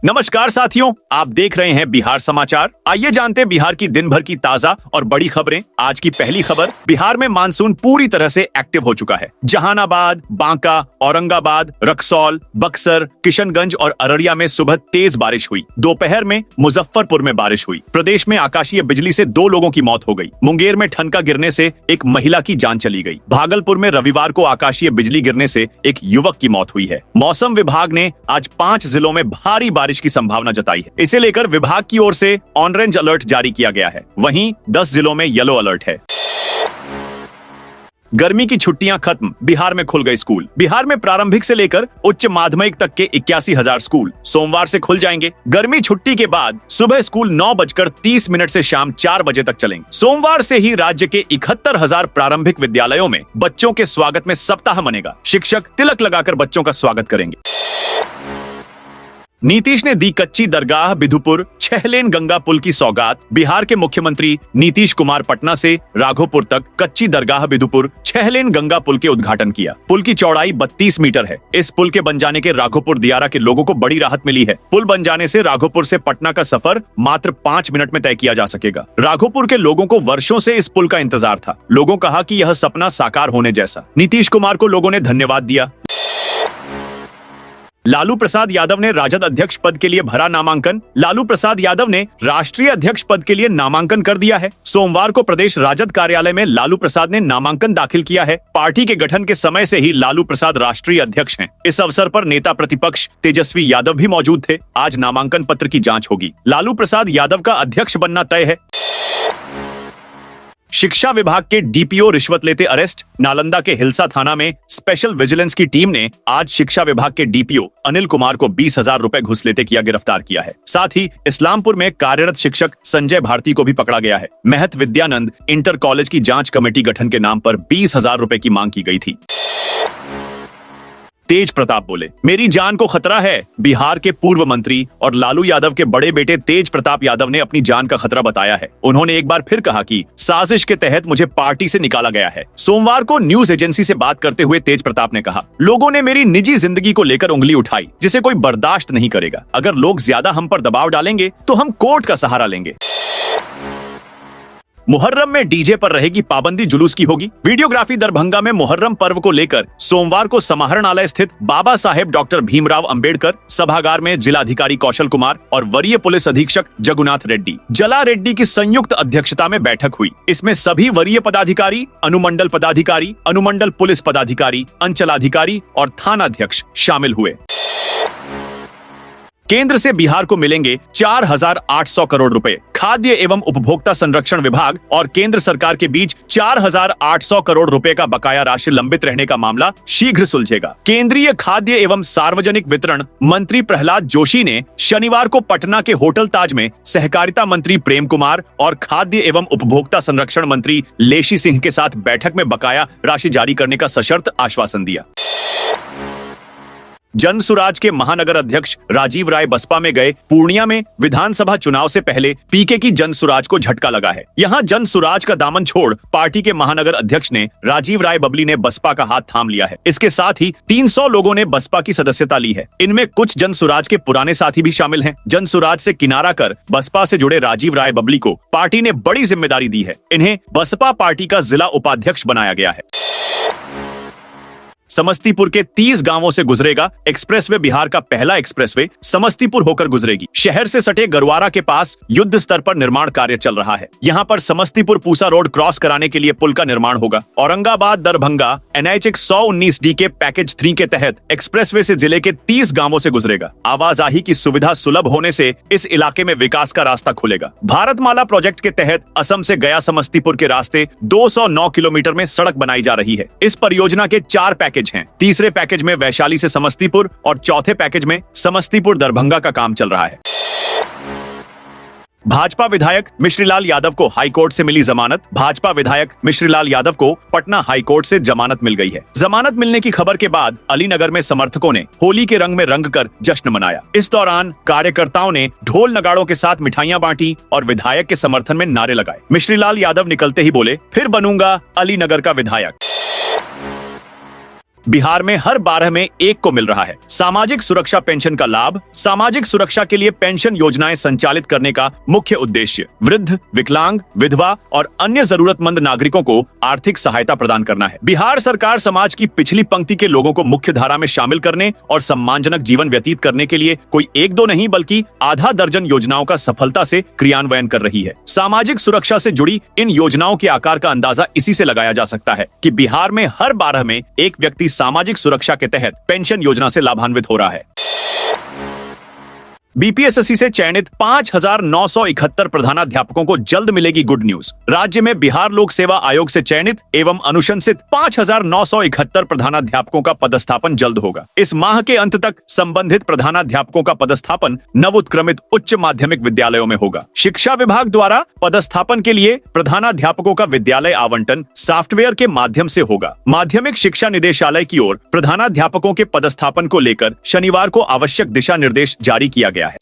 नमस्कार साथियों, आप देख रहे हैं बिहार समाचार। आइए जानते हैं बिहार की दिन भर की ताजा और बड़ी खबरें। आज की पहली खबर, बिहार में मानसून पूरी तरह से एक्टिव हो चुका है। जहानाबाद, बांका, औरंगाबाद, रक्सौल, बक्सर, किशनगंज और अररिया में सुबह तेज बारिश हुई। दोपहर में मुजफ्फरपुर में बारिश हुई। प्रदेश में आकाशीय बिजली से 2 लोगों की मौत हो गई। मुंगेर में ठनका गिरने से एक महिला की जान चली गई। भागलपुर में रविवार को आकाशीय बिजली गिरने से एक युवक की मौत हुई है। मौसम विभाग ने आज 5 जिलों में भारी बारिश की संभावना जताई है। इसे लेकर विभाग की ओर से ऑरेंज अलर्ट जारी किया गया है। वहीं 10 जिलों में येलो अलर्ट है। गर्मी की छुट्टियां खत्म, बिहार में खुल गए स्कूल। बिहार में प्रारंभिक से लेकर उच्च माध्यमिक तक के 81,000 स्कूल सोमवार से खुल जाएंगे। गर्मी छुट्टी के बाद सुबह स्कूल 9:30 से शाम 4 बजे तक चलेंगे। सोमवार से ही राज्य के 71,000 प्रारंभिक विद्यालयों में बच्चों के स्वागत में सप्ताह मनेगा। शिक्षक तिलक लगाकर बच्चों का स्वागत करेंगे। नीतीश ने दी कच्ची दरगाह बिधुपुर 6 लेन गंगा पुल की सौगात। बिहार के मुख्यमंत्री नीतीश कुमार पटना से राघोपुर तक कच्ची दरगाह बिधुपुर 6 लेन गंगा पुल के उद्घाटन किया। पुल की चौड़ाई 32 मीटर है। इस पुल के बन जाने के राघोपुर दियारा के लोगों को बड़ी राहत मिली है। पुल बन जाने से राघोपुर से पटना का सफर मात्र 5 मिनट में तय किया जा सकेगा। राघोपुर के लोगों को वर्षों से इस पुल का इंतजार था। लोगों कहा कि यह सपना साकार होने जैसा। नीतीश कुमार को लोगों ने धन्यवाद दिया। लालू प्रसाद यादव ने राजद अध्यक्ष पद के लिए भरा नामांकन। लालू प्रसाद यादव ने राष्ट्रीय अध्यक्ष पद के लिए नामांकन कर दिया है। सोमवार को प्रदेश राजद कार्यालय में लालू प्रसाद ने नामांकन दाखिल किया है। पार्टी के गठन के समय से ही लालू प्रसाद राष्ट्रीय अध्यक्ष हैं। इस अवसर पर नेता प्रतिपक्ष तेजस्वी यादव भी मौजूद थे। आज नामांकन पत्र की जांच होगी। लालू प्रसाद यादव का अध्यक्ष बनना तय है। शिक्षा विभाग के डीपीओ रिश्वत लेते अरेस्ट। नालंदा के हिलसा थाना में स्पेशल विजिलेंस की टीम ने आज शिक्षा विभाग के डीपीओ अनिल कुमार को 20,000 रुपए घूस लेते किया गिरफ्तार किया है। साथ ही इस्लामपुर में कार्यरत शिक्षक संजय भारती को भी पकड़ा गया है। महत विद्यानंद इंटर कॉलेज की जांच कमेटी गठन के नाम पर 20,000 रुपए की मांग की गई थी। तेज प्रताप बोले, मेरी जान को खतरा है। बिहार के पूर्व मंत्री और लालू यादव के बड़े बेटे तेज प्रताप यादव ने अपनी जान का खतरा बताया है। उन्होंने एक बार फिर कहा कि साजिश के तहत मुझे पार्टी से निकाला गया है। सोमवार को न्यूज एजेंसी से बात करते हुए तेज प्रताप ने कहा, लोगों ने मेरी निजी जिंदगी को लेकर उंगली उठाई, जिसे कोई बर्दाश्त नहीं करेगा। अगर लोग ज्यादा हम पर दबाव डालेंगे तो हम कोर्ट का सहारा लेंगे। मुहर्रम में डीजे पर रहेगी पाबंदी, जुलूस की होगी। वीडियोग्राफी दरभंगा में मुहर्रम पर्व को लेकर सोमवार को समाहरणालय स्थित बाबा साहेब डॉक्टर भीमराव अंबेडकर सभागार में जिलाधिकारी कौशल कुमार और वरीय पुलिस अधीक्षक जगुनाथ रेड्डी जला रेड्डी की संयुक्त अध्यक्षता में बैठक हुई। इसमें सभी वरीय पदाधिकारी, अनुमंडल पदाधिकारी, अनुमंडल पुलिस पदाधिकारी, अंचलाधिकारी और थानाध्यक्ष शामिल हुए। केंद्र से बिहार को मिलेंगे 4,800 करोड़ रुपए। खाद्य एवं उपभोक्ता संरक्षण विभाग और केंद्र सरकार के बीच 4,800 करोड़ रुपए का बकाया राशि लंबित रहने का मामला शीघ्र सुलझेगा। केंद्रीय खाद्य एवं सार्वजनिक वितरण मंत्री प्रहलाद जोशी ने शनिवार को पटना के होटल ताज में सहकारिता मंत्री प्रेम कुमार और खाद्य एवं उपभोक्ता संरक्षण मंत्री लेशी सिंह के साथ बैठक में बकाया राशि जारी करने का सशर्त आश्वासन दिया। जन सुराज के महानगर अध्यक्ष राजीव राय बसपा में गए। पूर्णिया में विधानसभा चुनाव से पहले पीके की जन सुराज को झटका लगा है। यहां जन सुराज का दामन छोड़ पार्टी के महानगर अध्यक्ष ने राजीव राय बबली ने बसपा का हाथ थाम लिया है। इसके साथ ही 300 लोगों ने बसपा की सदस्यता ली है। इनमें कुछ जन सुराज के पुराने साथी भी शामिल हैं। जन सुराज से किनारा कर बसपा से जुड़े राजीव राय बबली को पार्टी ने बड़ी जिम्मेदारी दी है। इन्हें बसपा पार्टी का जिला उपाध्यक्ष बनाया गया है। समस्तीपुर के 30 गांवों से गुजरेगा एक्सप्रेसवे। बिहार का पहला एक्सप्रेसवे समस्तीपुर होकर गुजरेगी। शहर से सटे गरवारा के पास युद्ध स्तर पर निर्माण कार्य चल रहा है। यहां पर समस्तीपुर पूसा रोड क्रॉस कराने के लिए पुल का निर्माण होगा। औरंगाबाद दरभंगा NH 119D के पैकेज 3 के तहत एक्सप्रेसवे से जिले के 30 गांवों से गुजरेगा। आवाजाही की सुविधा सुलभ होने से इस इलाके में विकास का रास्ता खुलेगा। भारतमाला प्रोजेक्ट के तहत असम से गया समस्तीपुर के रास्ते 209 किलोमीटर में सड़क बनाई जा रही है। इस परियोजना के 4 पैकेज हैं। तीसरे पैकेज में वैशाली से समस्तीपुर और चौथे पैकेज में समस्तीपुर दरभंगा का काम चल रहा है। भाजपा विधायक मिश्रीलाल यादव को हाईकोर्ट से मिली जमानत। भाजपा विधायक मिश्रीलाल यादव को पटना हाईकोर्ट से जमानत मिल गई है। जमानत मिलने की खबर के बाद अलीनगर में समर्थकों ने होली के रंग में रंग कर जश्न मनाया। इस दौरान कार्यकर्ताओं ने ढोल नगाड़ों के साथ मिठाइयां बांटी और विधायक के समर्थन में नारे लगाए। मिश्रीलाल यादव निकलते ही बोले, फिर बनूंगा अलीनगर का विधायक। बिहार में हर 12 में एक को मिल रहा है। सामाजिक सुरक्षा पेंशन का लाभ। सामाजिक सुरक्षा के लिए पेंशन योजनाएं संचालित करने का मुख्य उद्देश्य वृद्ध, विकलांग, विधवा और अन्य जरूरतमंद नागरिकों को आर्थिक सहायता प्रदान करना है। बिहार सरकार समाज की पिछली पंक्ति के लोगों को मुख्य धारा में शामिल करने और सम्मानजनक जीवन व्यतीत करने के लिए कोई एक दो नहीं बल्कि आधा दर्जन योजनाओं का सफलता से क्रियान्वयन कर रही है। सामाजिक सुरक्षा से जुड़ी इन योजनाओं के आकार का अंदाजा इसी से लगाया जा सकता है कि बिहार में हर 12 में एक व्यक्ति सामाजिक सुरक्षा के तहत पेंशन योजना से लाभान्वित हो रहा है। बीपीएसएससी से चयनित 5,971 प्रधानाध्यापकों को जल्द मिलेगी गुड न्यूज। राज्य में बिहार लोक सेवा आयोग से चयनित एवं अनुशंसित 5,971 प्रधानाध्यापकों का पदस्थापन जल्द होगा। इस माह के अंत तक संबंधित प्रधानाध्यापकों का पदस्थापन नवोत्क्रमित उच्च माध्यमिक विद्यालयों में होगा। शिक्षा विभाग द्वारा पदस्थापन के लिए प्रधानाध्यापकों का विद्यालय आवंटन सॉफ्टवेयर के माध्यम से होगा। माध्यमिक शिक्षा निदेशालय की ओर प्रधानाध्यापकों के पदस्थापन को लेकर शनिवार को आवश्यक दिशा निर्देश जारी किया गया है।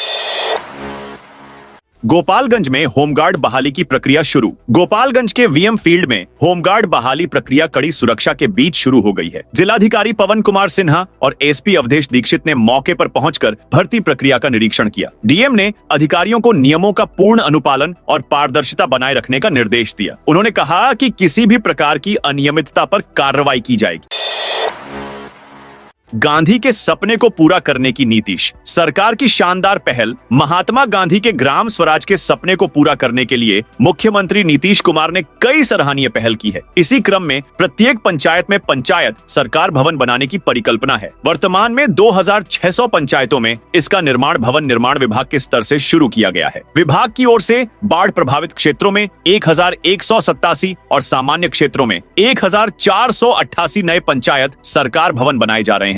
गोपालगंज में होमगार्ड बहाली की प्रक्रिया शुरू। गोपालगंज के वीएम फील्ड में होमगार्ड बहाली प्रक्रिया कड़ी सुरक्षा के बीच शुरू हो गई है। जिलाधिकारी पवन कुमार सिन्हा और एसपी अवधेश दीक्षित ने मौके पर पहुंचकर भर्ती प्रक्रिया का निरीक्षण किया। डीएम ने अधिकारियों को नियमों का पूर्ण अनुपालन और पारदर्शिता बनाए रखने का निर्देश दिया। उन्होंने कहा कि किसी भी प्रकार की अनियमितता पर कार्रवाई की जाएगी। गांधी के सपने को पूरा करने की नीतीश। सरकार की शानदार पहल महात्मा गांधी के ग्राम स्वराज के सपने को पूरा करने के लिए मुख्यमंत्री नीतीश कुमार ने कई सराहनीय पहल की है। इसी क्रम में प्रत्येक पंचायत में पंचायत सरकार भवन बनाने की परिकल्पना है। वर्तमान में 2600 पंचायतों में इसका निर्माण भवन निर्माण विभाग के स्तर से शुरू किया गया है। विभाग की ओर से बाढ़ प्रभावित क्षेत्रों में 1187 और सामान्य क्षेत्रों में 1488 नए पंचायत सरकार भवन बनाए जा रहे हैं।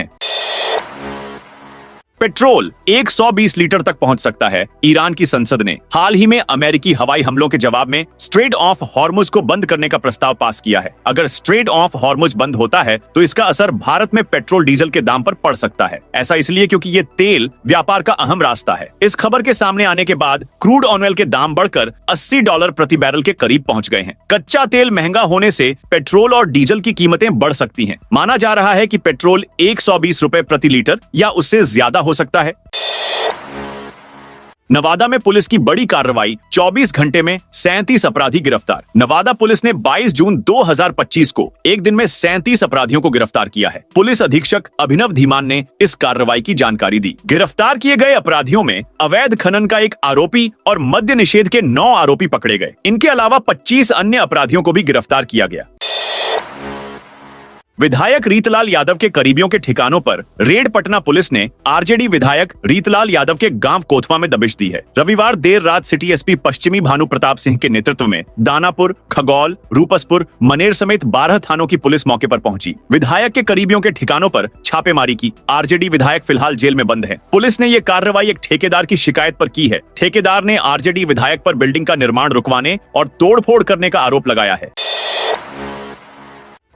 पेट्रोल 120 लीटर तक पहुंच सकता है। ईरान की संसद ने हाल ही में अमेरिकी हवाई हमलों के जवाब में स्ट्रेट ऑफ हॉर्मुज को बंद करने का प्रस्ताव पास किया है। अगर स्ट्रेट ऑफ हॉर्मुज बंद होता है तो इसका असर भारत में पेट्रोल डीजल के दाम पर पड़ सकता है। ऐसा इसलिए क्योंकि ये तेल व्यापार का अहम रास्ता है। इस खबर के सामने आने के बाद क्रूड ऑयल के दाम बढ़कर $80 प्रति बैरल के करीब पहुंच गए हैं। कच्चा तेल महंगा होने से पेट्रोल और डीजल की कीमतें बढ़ सकती हैं। माना जा रहा है कि पेट्रोल 120 रुपए प्रति लीटर या उससे ज्यादा हो सकता है। नवादा में पुलिस की बड़ी कार्रवाई, 24 घंटे में 37 अपराधी गिरफ्तार। नवादा पुलिस ने 22 जून 2025 को एक दिन में 37 अपराधियों को गिरफ्तार किया है। पुलिस अधीक्षक अभिनव धीमान ने इस कार्रवाई की जानकारी दी। गिरफ्तार किए गए अपराधियों में अवैध खनन का एक आरोपी और मद्य निषेध के 9 आरोपी पकड़े गए। इनके अलावा 25 अन्य अपराधियों को भी गिरफ्तार किया गया। विधायक रीतलाल यादव के करीबियों के ठिकानों पर रेड पटना पुलिस ने आरजेडी विधायक रीतलाल यादव के गांव कोतवा में दबिश दी है। रविवार देर रात सिटी एसपी पश्चिमी भानु प्रताप सिंह के नेतृत्व में दानापुर, खगौल, रूपसपुर, मनेर समेत 12 थानों की पुलिस मौके पर पहुंची। विधायक के करीबियों के ठिकानों पर छापेमारी की। आरजेडी विधायक फिलहाल जेल में बंद है। पुलिस ने ये कार्रवाई एक ठेकेदार की शिकायत पर की है। ठेकेदार ने आरजेडी विधायक पर बिल्डिंग का निर्माण रुकवाने और तोड़फोड़ करने का आरोप लगाया है।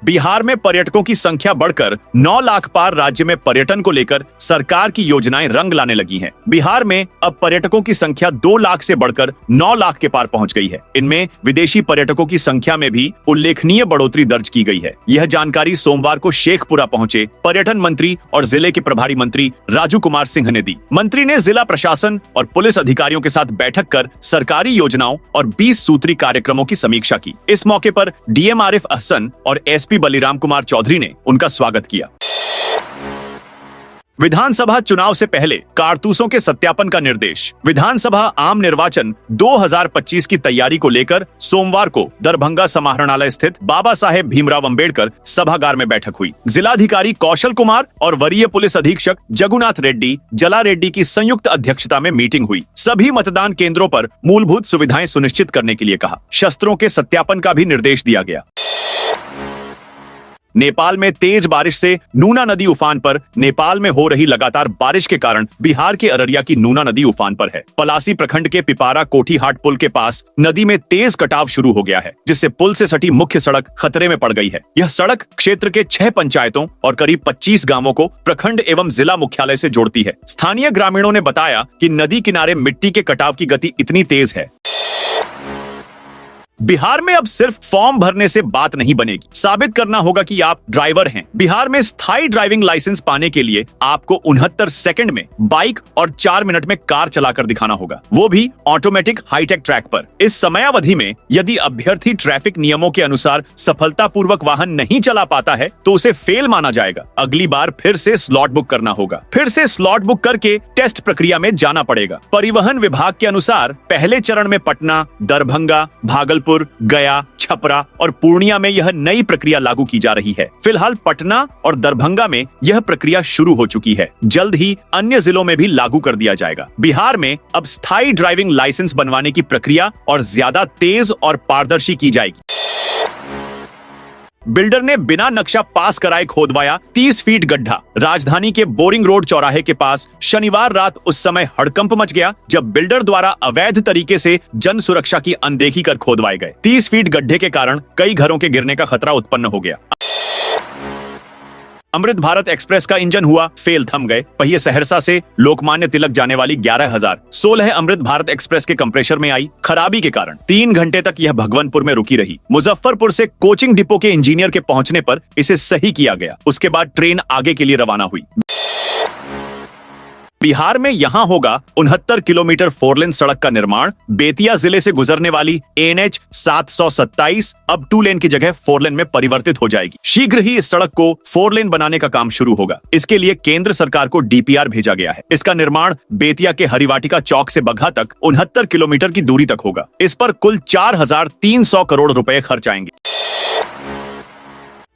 बिहार में पर्यटकों की संख्या बढ़कर 9 लाख पार। राज्य में पर्यटन को लेकर सरकार की योजनाएं रंग लाने लगी हैं। बिहार में अब पर्यटकों की संख्या 2 लाख से बढ़कर 9 लाख के पार पहुंच गई है। इनमें विदेशी पर्यटकों की संख्या में भी उल्लेखनीय बढ़ोतरी दर्ज की गई है। यह जानकारी सोमवार को शेखपुरा पहुंचे पर्यटन मंत्री और जिले के प्रभारी मंत्री राजू कुमार सिंह ने दी। मंत्री ने जिला प्रशासन और पुलिस अधिकारियों के साथ बैठक कर सरकारी योजनाओं और 20 सूत्री कार्यक्रमों की समीक्षा की। इस मौके पर डीएम आरिफ अहसन और एसपी बलिराम कुमार चौधरी ने उनका स्वागत किया। विधानसभा चुनाव से पहले कारतूसों के सत्यापन का निर्देश। विधानसभा आम निर्वाचन 2025 की तैयारी को लेकर सोमवार को दरभंगा समाहरणालय स्थित बाबा साहेब भीमराव अंबेडकर सभागार में बैठक हुई। जिलाधिकारी कौशल कुमार और वरीय पुलिस अधीक्षक जगुनाथ रेड्डी, जला रेड्डी की संयुक्त अध्यक्षता में मीटिंग हुई। सभी मतदान केंद्रों पर मूलभूत सुविधाएं सुनिश्चित करने के लिए कहा। शस्त्रों के सत्यापन का भी निर्देश दिया गया। नेपाल में तेज बारिश से नूना नदी उफान पर। नेपाल में हो रही लगातार बारिश के कारण बिहार के अररिया की नूना नदी उफान पर है। पलासी प्रखंड के पिपारा कोठीहाट पुल के पास नदी में तेज कटाव शुरू हो गया है, जिससे पुल से सटी मुख्य सड़क खतरे में पड़ गई है। यह सड़क क्षेत्र के 6 पंचायतों और करीब 25 गांवों को प्रखंड एवं जिला मुख्यालय से जोड़ती है। स्थानीय ग्रामीणों ने बताया कि नदी किनारे मिट्टी के कटाव की गति इतनी तेज है बिहार में अब सिर्फ फॉर्म भरने से बात नहीं बनेगी, साबित करना होगा कि आप ड्राइवर हैं। बिहार में स्थायी ड्राइविंग लाइसेंस पाने के लिए आपको 69 सेकंड में बाइक और 4 मिनट में कार चलाकर दिखाना होगा, वो भी ऑटोमेटिक हाईटेक ट्रैक पर। इस समयावधि में यदि अभ्यर्थी ट्रैफिक नियमों के अनुसार सफलतापूर्वक वाहन नहीं चला पाता है तो उसे फेल माना जाएगा। अगली बार फिर से स्लॉट बुक करना होगा, फिर से स्लॉट बुक करके टेस्ट प्रक्रिया में जाना पड़ेगा। परिवहन विभाग के अनुसार पहले चरण में पटना, दरभंगा, भागलपुर, गया, छपरा और पूर्णिया में यह नई प्रक्रिया लागू की जा रही है। फिलहाल पटना और दरभंगा में यह प्रक्रिया शुरू हो चुकी है, जल्द ही अन्य जिलों में भी लागू कर दिया जाएगा। बिहार में अब स्थायी ड्राइविंग लाइसेंस बनवाने की प्रक्रिया और ज्यादा तेज और पारदर्शी की जाएगी। बिल्डर ने बिना नक्शा पास कराए खोदवाया 30 फीट गड्ढा। राजधानी के बोरिंग रोड चौराहे के पास शनिवार रात उस समय हड़कंप मच गया जब बिल्डर द्वारा अवैध तरीके से जन सुरक्षा की अनदेखी कर खोदवाए गए 30 फीट गड्ढे के कारण कई घरों के गिरने का खतरा उत्पन्न हो गया। अमृत भारत एक्सप्रेस का इंजन हुआ फेल, थम गए पहिए। सहरसा से लोकमान्य तिलक जाने वाली 11,016 अमृत भारत एक्सप्रेस के कंप्रेसर में आई खराबी के कारण 3 घंटे तक यह भगवानपुर में रुकी रही। मुजफ्फरपुर से कोचिंग डिपो के इंजीनियर के पहुंचने पर इसे सही किया गया। उसके बाद ट्रेन आगे के लिए रवाना हुई। बिहार में यहां होगा 69 किलोमीटर 4 लेन सड़क का निर्माण। बेतिया जिले से गुजरने वाली NH 727 अब 2 लेन की जगह 4 लेन में परिवर्तित हो जाएगी। शीघ्र ही इस सड़क को 4 लेन बनाने का काम शुरू होगा। इसके लिए केंद्र सरकार को DPR भेजा गया है। इसका निर्माण बेतिया के हरिवाटिका चौक से बगहा तक 69 किलोमीटर की दूरी तक होगा। इस पर कुल 4,300 करोड़ रुपए खर्च आएंगे।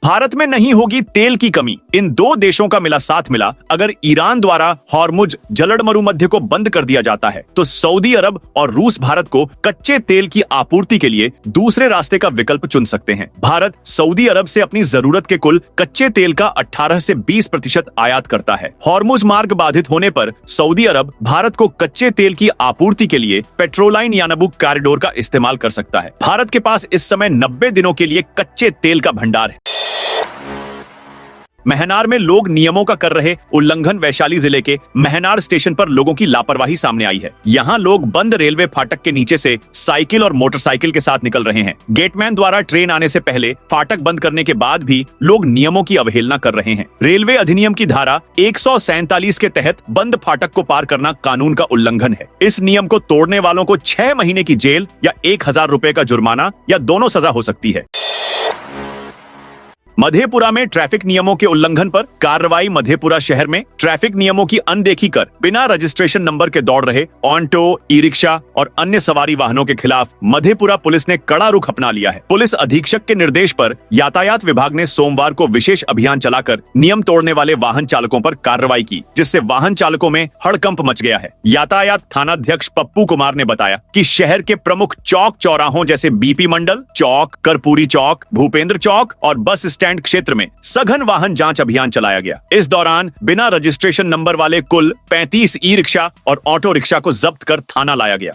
भारत में नहीं होगी तेल की कमी। इन 2 देशों का मिला साथ मिला अगर ईरान द्वारा हॉर्मुज जलड़ मरुमध्य को बंद कर दिया जाता है तो सऊदी अरब और रूस भारत को कच्चे तेल की आपूर्ति के लिए दूसरे रास्ते का विकल्प चुन सकते हैं। भारत सऊदी अरब से अपनी जरूरत के कुल कच्चे तेल का 18 से 20% आयात करता है। हॉर्मुज मार्ग बाधित होने पर सऊदी अरब भारत को कच्चे तेल की आपूर्ति के लिए पेट्रोलाइन यानाबुक कॉरिडोर का इस्तेमाल कर सकता है। भारत के पास इस समय 90 दिनों के लिए कच्चे तेल का भंडार है। महनार में लोग नियमों का कर रहे उल्लंघन। वैशाली जिले के महनार स्टेशन पर लोगों की लापरवाही सामने आई है। यहाँ लोग बंद रेलवे फाटक के नीचे से साइकिल और मोटरसाइकिल के साथ निकल रहे हैं। गेटमैन द्वारा ट्रेन आने से पहले फाटक बंद करने के बाद भी लोग नियमों की अवहेलना कर रहे हैं। रेलवे अधिनियम की धारा 147 के तहत बंद फाटक को पार करना कानून का उल्लंघन है। इस नियम को तोड़ने वालों को 6 महीने की जेल या 1,000 रुपए का जुर्माना या दोनों सजा हो सकती है। मधेपुरा में ट्रैफिक नियमों के उल्लंघन पर कार्रवाई। मधेपुरा शहर में ट्रैफिक नियमों की अनदेखी कर बिना रजिस्ट्रेशन नंबर के दौड़ रहे ऑन्टो, ई रिक्शा और अन्य सवारी वाहनों के खिलाफ मधेपुरा पुलिस ने कड़ा रुख अपना लिया है। पुलिस अधीक्षक के निर्देश पर यातायात विभाग ने सोमवार को विशेष अभियान चलाकर नियम तोड़ने वाले वाहन चालकों पर कार्रवाई की, जिससे वाहन चालकों में हड़कंप मच गया है। यातायात थानाध्यक्ष पप्पू कुमार ने बताया कि शहर के प्रमुख चौक चौराहों जैसे BP मंडल चौक, कर्पूरी चौक, भूपेंद्र चौक और बस स्टैंड क्षेत्र में सघन वाहन जांच अभियान चलाया गया। इस दौरान बिना रजिस्ट्रेशन नंबर वाले कुल 35 ई रिक्शा और ऑटो रिक्शा को जब्त कर थाना लाया गया।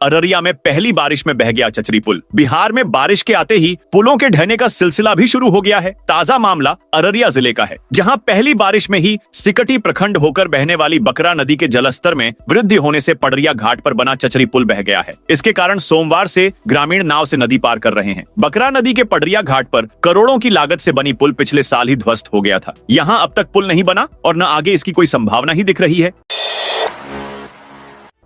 अररिया में पहली बारिश में बह गया चचरी पुल। बिहार में बारिश के आते ही पुलों के ढहने का सिलसिला भी शुरू हो गया है। ताजा मामला अररिया जिले का है, जहां पहली बारिश में ही सिकटी प्रखंड होकर बहने वाली बकरा नदी के जलस्तर में वृद्धि होने से पडरिया घाट पर बना चचरी पुल बह गया है। इसके कारण सोमवार से ग्रामीण नाव से नदी पार कर रहे हैं। बकरा नदी के पडरिया घाट पर करोड़ों की लागत से बनी पुल पिछले साल ही ध्वस्त हो गया था। यहाँ अब तक पुल नहीं बना और न आगे इसकी कोई संभावना ही दिख रही है।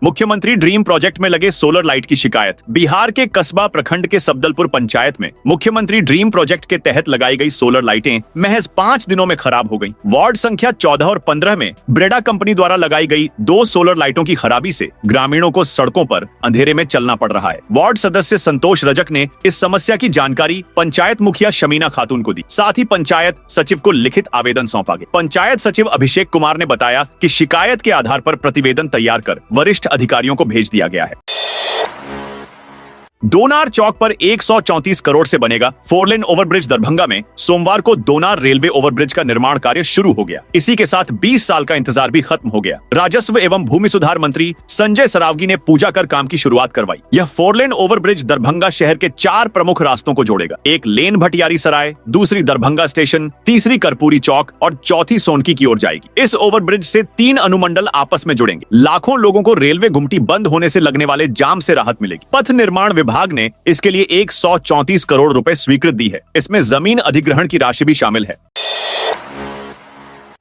मुख्यमंत्री ड्रीम प्रोजेक्ट में लगे सोलर लाइट की शिकायत। बिहार के कस्बा प्रखंड के सबदलपुर पंचायत में मुख्यमंत्री ड्रीम प्रोजेक्ट के तहत लगाई गई सोलर लाइटें महज 5 दिनों में खराब हो गईं। वार्ड संख्या 14 और 15 में ब्रेडा कंपनी द्वारा लगाई गई 2 सोलर लाइटों की खराबी से ग्रामीणों को सड़कों पर अंधेरे में चलना पड़ रहा है। वार्ड सदस्य संतोष रजक ने इस समस्या की जानकारी पंचायत मुखिया शमीना खातून को दी। साथ ही पंचायत सचिव को लिखित आवेदन सौंपा गया। पंचायत सचिव अभिषेक कुमार ने बताया कि शिकायत के आधार पर प्रतिवेदन तैयार कर वरिष्ठ अधिकारियों को भेज दिया गया है। दोनार चौक पर 134 करोड़ से बनेगा 4 लेन ओवरब्रिज दरभंगा में सोमवार को दोनार रेलवे ओवरब्रिज का निर्माण कार्य शुरू हो गया। इसी के साथ 20 साल का इंतजार भी खत्म हो गया। राजस्व एवं भूमि सुधार मंत्री संजय सरावगी ने पूजा कर काम की शुरुआत करवाई। यह 4 लेन ओवरब्रिज दरभंगा शहर के 4 प्रमुख रास्तों को जोड़ेगा। एक लेन भटियारी सराय, दूसरी दरभंगा स्टेशन, तीसरी कर्पूरी चौक और चौथी सोनकी की ओर जाएगी। इस ओवरब्रिज से 3 अनुमंडल आपस में जुड़ेंगे। लाखों लोगों को रेलवे गुमटी बंद होने से लगने वाले जाम से राहत मिलेगी। पथ निर्माण विभाग ने इसके लिए 134 करोड़ रुपए स्वीकृत दी है। इसमें जमीन अधिग्रहण की राशि भी शामिल है।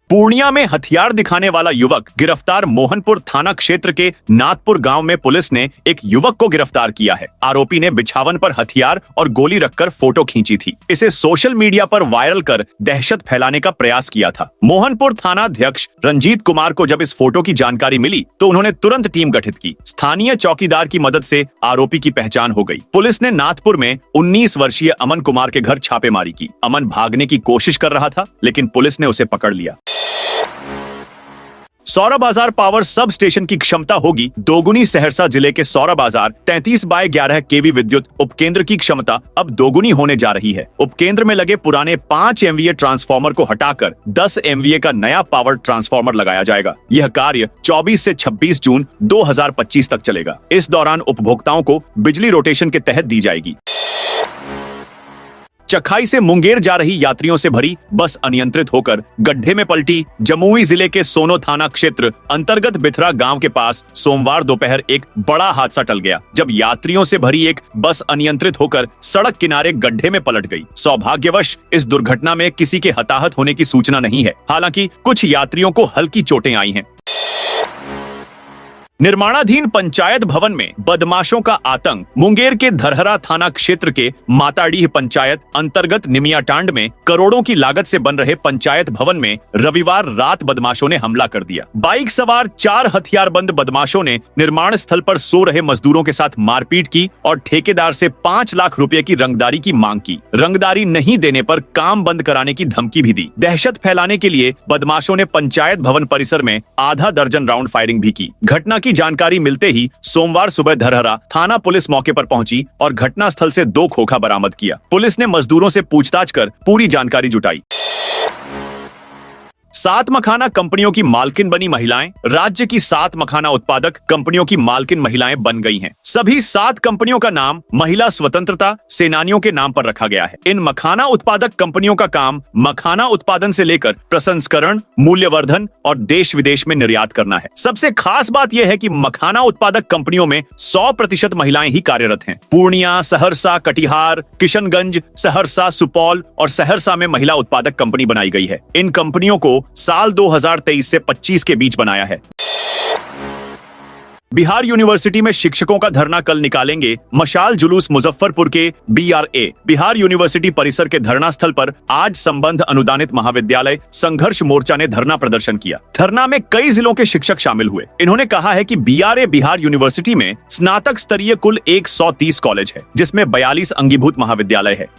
पूर्णिया में हथियार दिखाने वाला युवक गिरफ्तार। मोहनपुर थाना क्षेत्र के नाथपुर गांव में पुलिस ने एक युवक को गिरफ्तार किया है। आरोपी ने बिछावन पर हथियार और गोली रखकर फोटो खींची थी। इसे सोशल मीडिया पर वायरल कर दहशत फैलाने का प्रयास किया था। मोहनपुर थाना अध्यक्ष रंजीत कुमार को जब इस फोटो की जानकारी मिली तो उन्होंने तुरंत टीम गठित की। स्थानीय चौकीदार की मदद से आरोपी की पहचान हो गई। पुलिस ने नाथपुर में 19 वर्षीय अमन कुमार के घर छापेमारी की। अमन भागने की कोशिश कर रहा था, लेकिन पुलिस ने उसे पकड़ लिया। सौरा बाजार पावर सब स्टेशन की क्षमता होगी दोगुनी। सहरसा जिले के सौरा बाजार 33/11 केवी विद्युत उपकेंद्र की क्षमता अब दोगुनी होने जा रही है। उपकेंद्र में लगे पुराने 5 MVA ट्रांसफार्मर को हटाकर 10 MVA का नया पावर ट्रांसफार्मर लगाया जाएगा। यह कार्य 24 से 26 जून 2025 तक चलेगा। इस दौरान उपभोक्ताओं को बिजली रोटेशन के तहत दी जाएगी। चखाई से मुंगेर जा रही यात्रियों से भरी बस अनियंत्रित होकर गड्ढे में पलटी। जमुई जिले के सोनो थाना क्षेत्र अंतर्गत बिथरा गांव के पास सोमवार दोपहर एक बड़ा हादसा टल गया, जब यात्रियों से भरी एक बस अनियंत्रित होकर सड़क किनारे गड्ढे में पलट गई। सौभाग्यवश इस दुर्घटना में किसी के हताहत होने की सूचना नहीं है। हालांकि कुछ यात्रियों को हल्की चोटें आई हैं। निर्माणाधीन पंचायत भवन में बदमाशों का आतंक। मुंगेर के धरहरा थाना क्षेत्र के माताडीह पंचायत अंतर्गत निमियाटांड में करोड़ों की लागत से बन रहे पंचायत भवन में रविवार रात बदमाशों ने हमला कर दिया। बाइक सवार 4 हथियारबंद बदमाशों ने निर्माण स्थल पर सो रहे मजदूरों के साथ मारपीट की और ठेकेदार से 5 लाख रुपए की रंगदारी की मांग की। रंगदारी नहीं देने पर काम बंद कराने की धमकी भी दी। दहशत फैलाने के लिए बदमाशों ने पंचायत भवन परिसर में आधा दर्जन राउंड फायरिंग भी की। घटना की जानकारी मिलते ही सोमवार सुबह धरहरा थाना पुलिस मौके पर पहुंची और घटनास्थल से 2 खोखा बरामद किया। पुलिस ने मजदूरों से पूछताछ कर पूरी जानकारी जुटाई। 7 मखाना कंपनियों की मालकिन बनी महिलाएं। राज्य की 7 मखाना उत्पादक कंपनियों की मालकिन महिलाएं बन गई हैं। सभी 7 कंपनियों का नाम महिला स्वतंत्रता सेनानियों के नाम पर रखा गया है। इन मखाना उत्पादक कंपनियों का काम मखाना उत्पादन से लेकर प्रसंस्करण, मूल्यवर्धन और देश विदेश में निर्यात करना है। सबसे खास बात यह है कि मखाना उत्पादक कंपनियों में 100% महिलाएं ही कार्यरत हैं। पूर्णिया, सहरसा, कटिहार, किशनगंज, सहरसा, सुपौल और सहरसा में महिला उत्पादक कंपनी बनाई गई है। इन कंपनियों को साल 2023 से 25 के बीच बनाया है। बिहार यूनिवर्सिटी में शिक्षकों का धरना कल निकालेंगे मशाल जुलूस। मुजफ्फरपुर के BRA बिहार यूनिवर्सिटी परिसर के धरना स्थल पर आज संबंध अनुदानित महाविद्यालय संघर्ष मोर्चा ने धरना प्रदर्शन किया। धरना में कई जिलों के शिक्षक शामिल हुए। इन्होंने कहा है कि BRA बिहार यूनिवर्सिटी में स्नातक स्तरीय कुल 130 कॉलेज है, जिसमें 42 अंगीभूत महाविद्यालय है।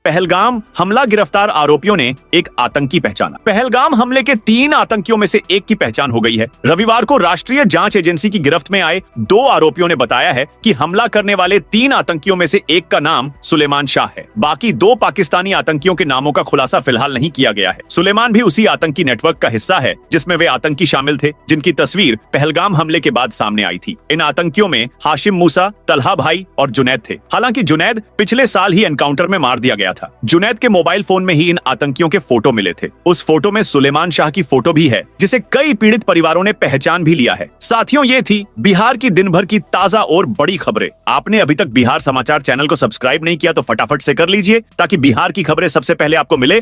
पहलगाम हमला गिरफ्तार आरोपियों ने एक आतंकी पहचाना। पहलगाम हमले के 3 आतंकियों में से एक की पहचान हो गई है। रविवार को राष्ट्रीय जांच एजेंसी की गिरफ्त में आए 2 आरोपियों ने बताया है कि हमला करने वाले 3 आतंकियों में से एक का नाम सुलेमान शाह है। बाकी 2 पाकिस्तानी आतंकियों के नामों का खुलासा फिलहाल नहीं किया गया है। सुलेमान भी उसी आतंकी नेटवर्क का हिस्सा है जिसमें वे आतंकी शामिल थे, जिनकी तस्वीर पहलगाम हमले के बाद सामने आई थी। इन आतंकियों में हाशिम मूसा, तलहा भाई और जुनैद थे। हालांकि जुनैद पिछले साल ही एनकाउंटर में मार दिया गया था। जुनैद के मोबाइल फोन में ही इन आतंकियों के फोटो मिले थे। उस फोटो में सुलेमान शाह की फोटो भी है, जिसे कई पीड़ित परिवारों ने पहचान भी लिया है। साथियों, ये थी बिहार की दिन भर की ताजा और बड़ी खबरें। आपने अभी तक बिहार समाचार चैनल को सब्सक्राइब नहीं किया तो फटाफट से कर लीजिए, ताकि बिहार की खबरें सबसे पहले आपको मिले।